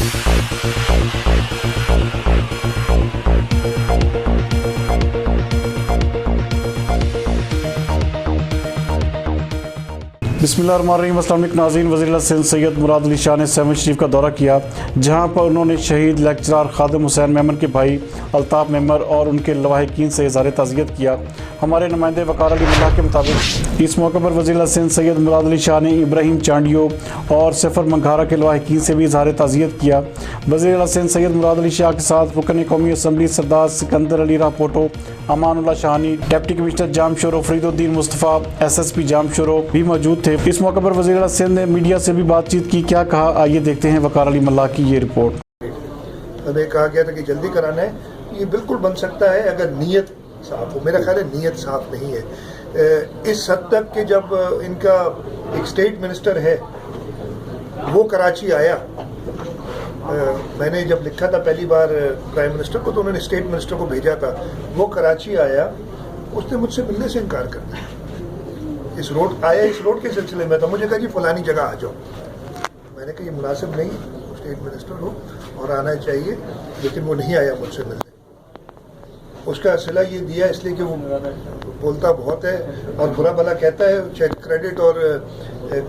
बिस्मिल्लाहिर्रहमानिर्रहीम। अस्सलाम वालेकुम नाज़रीन। वज़ीर सिंध सैयद मुराद अली शाह ने 7 शरीफ का दौरा किया, जहां पर उन्होंने शहीद लेक्चरार खादिम हुसैन मेमन के भाई अल्ताफ़ मेमन और उनके लवाहिकीन से इज़हार ताज़ियत किया। हमारे नुमाइंदे वक़ार अली मुल्ला के मुताबिक इस मौके पर वज़ीर सिंध सैयद मुराद अली शाह ने इब्राहिम चांडियो और सफ़र मंघारा के लवाहिकीन से भी इज़हार ताज़ियत किया। वज़ीर सिंध सैयद मुराद अली शाह के साथ रुकन कौमी assembly Sardar Sikandar Ali Rahpoto, Amanullah Shahani, deputy commissioner Jamshoro Fariduddin Mustafa, SSP Jamshoro भी मौजूद थे। इस मौके पर वज़ीर सिंध ने मीडिया से भी बातचीत की। क्या कहा, आइए देखते हैं वक़ार अली मुल्ला की ये रिपोर्ट। हमें कहा गया था कि जल्दी कराना है, ये बिल्कुल बन सकता है अगर नीयत साफ हो। मेरा ख्याल है नीयत साफ नहीं है इस हद तक कि जब इनका एक स्टेट मिनिस्टर है वो कराची आया, मैंने जब लिखा था पहली बार प्राइम मिनिस्टर को तो उन्होंने स्टेट मिनिस्टर को भेजा था, वो कराची आया, उसने मुझसे मिलने से इनकार कर दिया। इस रोड के सिलसिले में था, मुझे कहा जी फलानी जगह आ जाओ। मैंने कहा ये मुनासिब नहीं, स्टेट मिनिस्टर हो और आना चाहिए, लेकिन वो नहीं आया मुझसे मिलने। उसका सिला ये दिया इसलिए कि वो बोलता बहुत है और बुरा भला कहता है, चाहे क्रेडिट और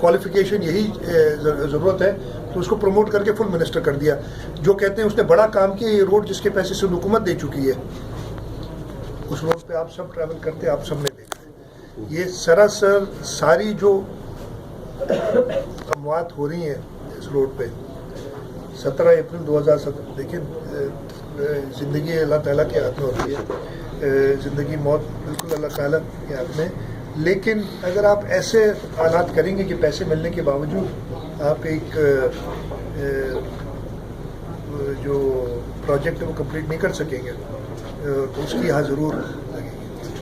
क्वालिफिकेशन यही ज़रूरत है, तो उसको प्रमोट करके फुल मिनिस्टर कर दिया। जो कहते हैं उसने बड़ा काम किया, ये रोड जिसके पैसे से हुकूमत दे चुकी है, उस रोड पे आप सब ट्रैवल करते, आप सबने देखा है। ये सरासर सारी जो अमवात हो रही हैं इस रोड पे, 17 अप्रैल 2017, देखिए ज़िंदगी अल्लाह ताला के हाथ में होती है, ज़िंदगी मौत बिल्कुल अल्लाह ताला के हाथ में। लेकिन अगर आप ऐसे हालात करेंगे कि पैसे मिलने के बावजूद आप एक जो प्रोजेक्ट है वो कंप्लीट नहीं कर सकेंगे, तो उसकी यहाँ ज़रूर